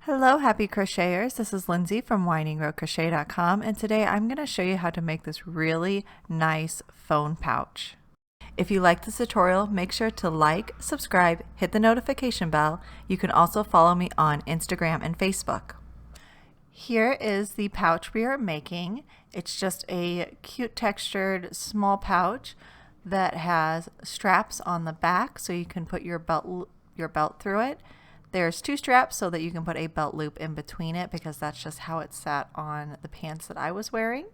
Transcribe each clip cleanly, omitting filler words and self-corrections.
Hello, happy crocheters. This is Lindsay from WhindingRoadCrochet.com, and today I'm going to show you how to make this really nice phone pouch. If you like this tutorial, make sure to like, subscribe, hit the notification bell. You can also follow me on Instagram and Facebook. Here is the pouch we are making. It's just a cute textured small pouch that has straps on the back so you can put your belt through it. There's two straps so that you can put a belt loop in between it because that's just how it sat on the pants that I was wearing.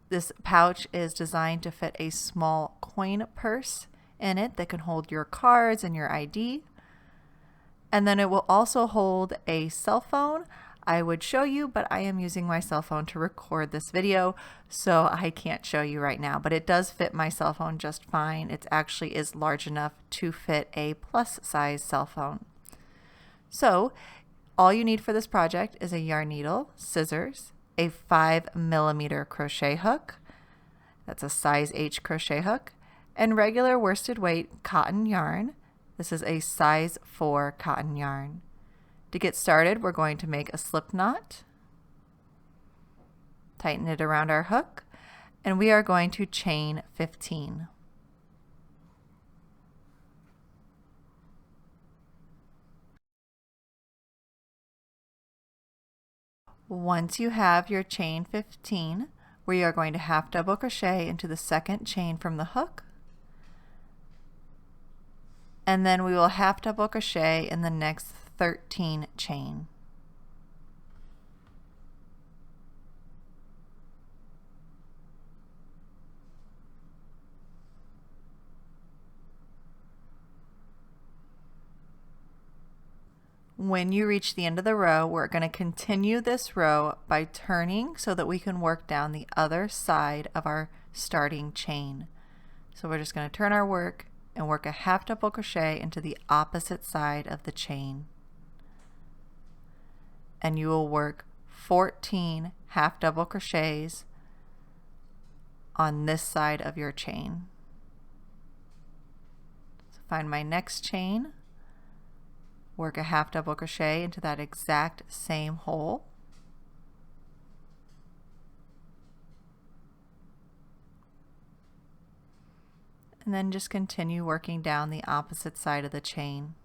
This pouch is designed to fit a small coin purse in it that can hold your cards and your ID. And then it will also hold a cell phone. I would show you, but I am using my cell phone to record this video, so I can't show you right now, but it does fit my cell phone just fine. It actually is large enough to fit a plus size cell phone. So all you need for this project is a yarn needle, scissors, a 5mm crochet hook, that's a size H crochet hook, and regular worsted weight cotton yarn. This is a size 4 cotton yarn. To get started, we're going to make a slip knot, tighten it around our hook, and we are going to chain 15. Once you have your chain 15, we are going to half double crochet into the second chain from the hook, and then we will half double crochet in the next 13 chain. When you reach the end of the row, we're going to continue this row by turning so that we can work down the other side of our starting chain. So we're just going to turn our work and work a half double crochet into the opposite side of the chain. And you will work 14 half double crochets on this side of your chain. So find my next chain. Work a half double crochet into that exact same hole. And then just continue working down the opposite side of the chain.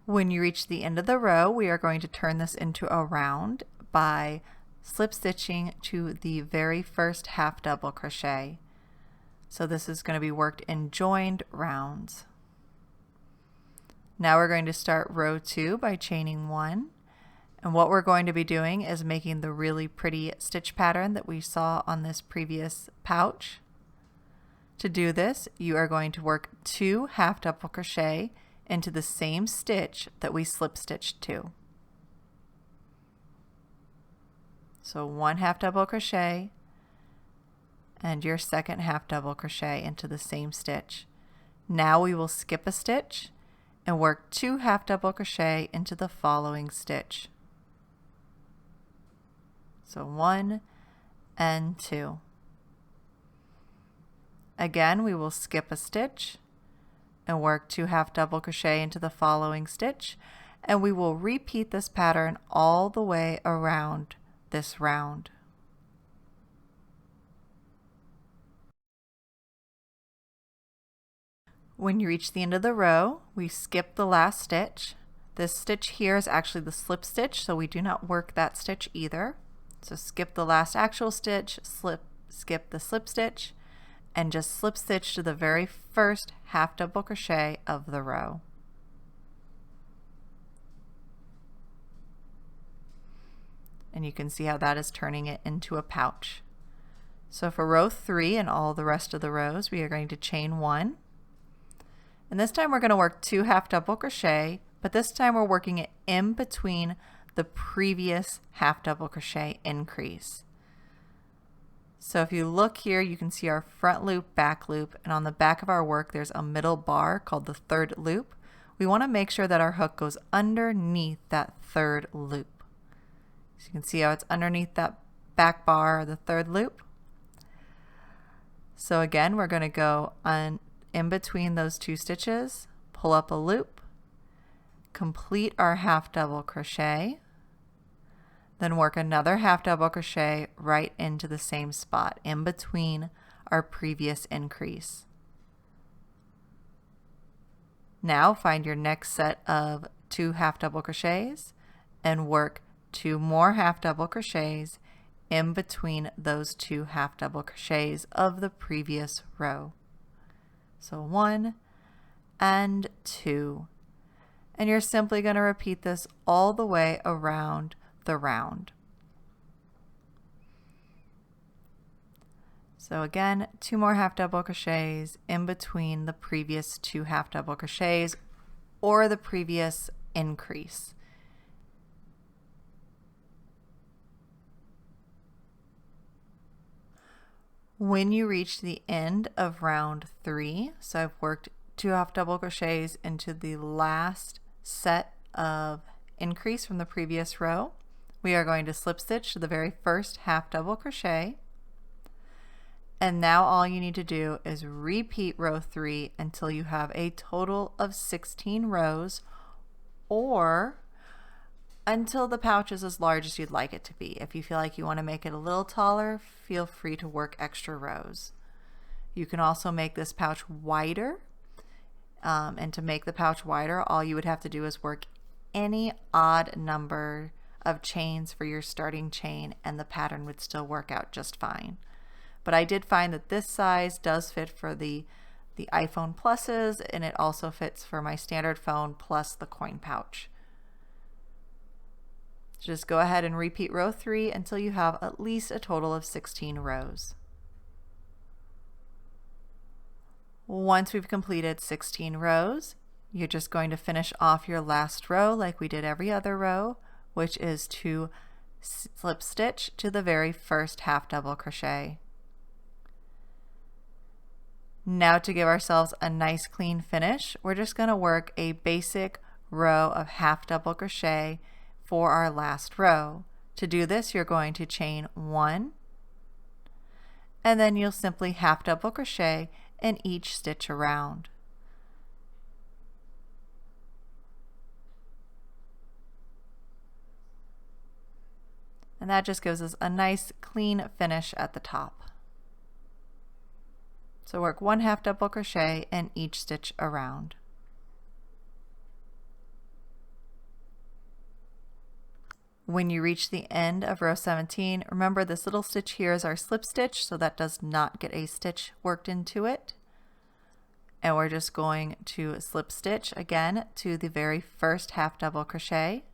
When you reach the end of the row, we are going to turn this into a round by slip stitching to the very first half double crochet. So this is going to be worked in joined rounds. Now we're going to start row 2 by chaining 1. And what we're going to be doing is making the really pretty stitch pattern that we saw on this previous pouch. To do this, you are going to work 2 half double crochet into the same stitch that we slip stitched to. So 1 half double crochet and your second half double crochet into the same stitch. Now we will skip a stitch and work 2 half double crochet into the following stitch. So 1 and 2. Again, we will skip a stitch and work 2 half double crochet into the following stitch, and we will repeat this pattern all the way around this round. When you reach the end of the row, we skip the last stitch. This stitch here is actually the slip stitch, so we do not work that stitch either. So skip the last actual stitch, skip the slip stitch, and just slip stitch to the very first half double crochet of the row. And you can see how that is turning it into a pouch. So for row 3 and all the rest of the rows, we are going to chain 1. And this time we're going to work 2 half double crochet, but this time we're working it in between the previous half double crochet increase. So if you look here, you can see our front loop, back loop, and on the back of our work there's a middle bar called the third loop. we want to make sure that our hook goes underneath that third loop. So you can see how it's underneath that back bar, the third loop. So again, we're going to go in between those 2 stitches, pull up a loop, complete our half double crochet, then work another half double crochet right into the same spot in between our previous increase. Now find your next set of 2 half double crochets and work 2 more half double crochets in between those 2 half double crochets of the previous row. So 1 and 2. And you're simply going to repeat this all the way around the round. So again, 2 more half double crochets in between the previous 2 half double crochets or the previous increase. When you reach the end of round 3, so I've worked 2 half double crochets into the last set of increase from the previous row, we are going to slip stitch to the very first half double crochet. And now all you need to do is repeat row 3 until you have a total of 16 rows, or until the pouch is as large as you'd like it to be. If you feel like you want to make it a little taller, feel free to work extra rows. You can also make this pouch wider, and to make the pouch wider, all you would have to do is work any odd number of chains for your starting chain, and the pattern would still work out just fine. But I did find that this size does fit for the iPhone Pluses, and it also fits for my standard phone plus the coin pouch. Just go ahead and repeat row 3 until you have at least a total of 16 rows. Once we've completed 16 rows, you're just going to finish off your last row like we did every other row, which is to slip stitch to the very first half double crochet. Now to give ourselves a nice clean finish, we're just going to work a basic row of half double crochet for our last row. To do this, you're going to chain 1, and then you'll simply half double crochet in each stitch around. And that just gives us a nice clean finish at the top. So work 1 half double crochet in each stitch around. When you reach the end of row 17, remember this little stitch here is our slip stitch, so that does not get a stitch worked into it. And we're just going to slip stitch again to the very first half double crochet.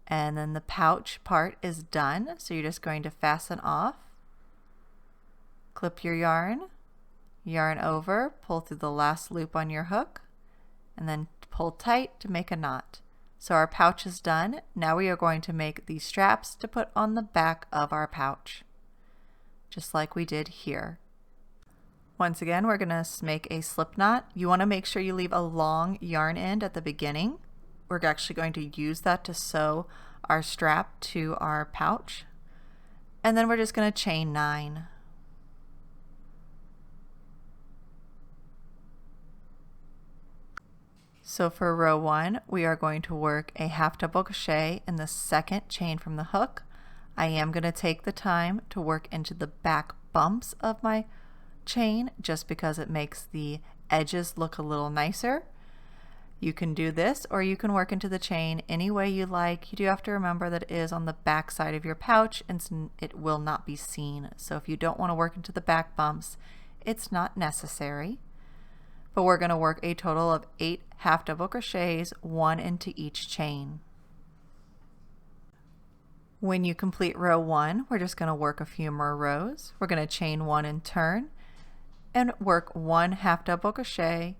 And then the pouch part is done, so you're just going to fasten off. Clip your yarn, yarn over, pull through the last loop on your hook, and then pull tight to make a knot. So our pouch is done. Now we are going to make these straps to put on the back of our pouch, just like we did here. Once again, we're going to make a slip knot. You want to make sure you leave a long yarn end at the beginning. We're actually going to use that to sew our strap to our pouch. And then we're just going to chain 9. So for row 1, we are going to work a half double crochet in the second chain from the hook. I am going to take the time to work into the back bumps of my chain just because it makes the edges look a little nicer. You can do this, or you can work into the chain any way you like. You do have to remember that it is on the back side of your pouch and it will not be seen. So if you don't want to work into the back bumps, it's not necessary. But we're going to work a total of 8 half double crochets, 1 into each chain. When you complete row 1, we're just going to work a few more rows. We're going to chain 1 and turn and work 1 half double crochet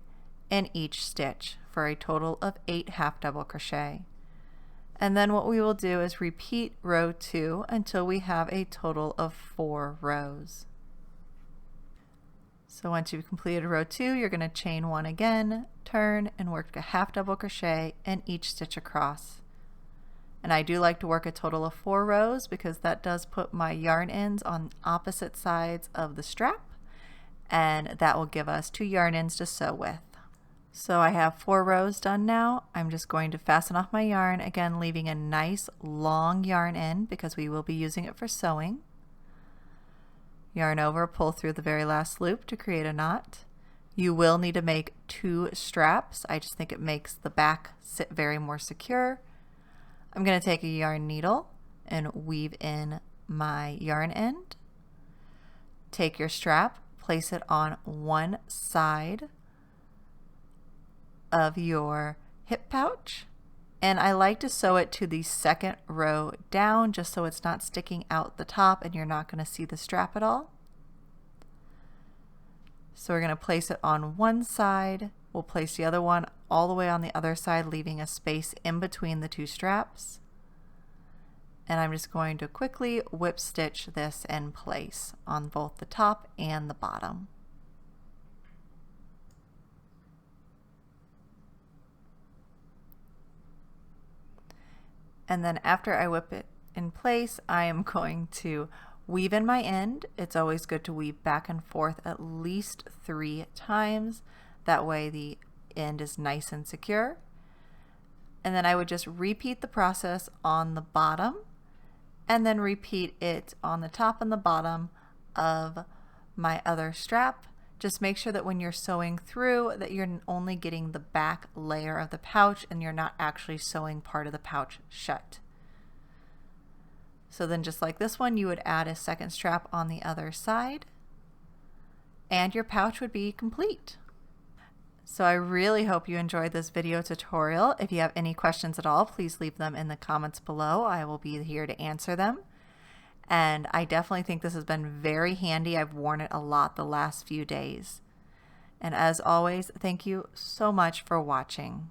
in each stitch for a total of 8 half double crochet. And then what we will do is repeat row 2 until we have a total of 4 rows. So once you've completed row 2, you're going to chain 1 again, turn, and work a half double crochet in each stitch across. And I do like to work a total of 4 rows because that does put my yarn ends on opposite sides of the strap, and that will give us 2 yarn ends to sew with. So I have 4 rows done now. I'm just going to fasten off my yarn, again leaving a nice long yarn end because we will be using it for sewing. Yarn over, pull through the very last loop to create a knot. You will need to make 2 straps. I just think it makes the back sit very more secure. I'm going to take a yarn needle and weave in my yarn end. Take your strap, place it on one side of your hip pouch, and I like to sew it to the second row down just so it's not sticking out the top and you're not going to see the strap at all. So we're going to place it on one side. We'll place the other one all the way on the other side, leaving a space in between the 2 straps. And I'm just going to quickly whip stitch this in place on both the top and the bottom. And then after I whip it in place, I am going to weave in my end. It's always good to weave back and forth at least 3 times. That way the end is nice and secure. And then I would just repeat the process on the bottom and then repeat it on the top and the bottom of my other strap. Just make sure that when you're sewing through that you're only getting the back layer of the pouch and you're not actually sewing part of the pouch shut. So then just like this one, you would add a second strap on the other side and your pouch would be complete. So I really hope you enjoyed this video tutorial. If you have any questions at all, please leave them in the comments below. I will be here to answer them. And I definitely think this has been very handy. I've worn it a lot the last few days. And as always, thank you so much for watching.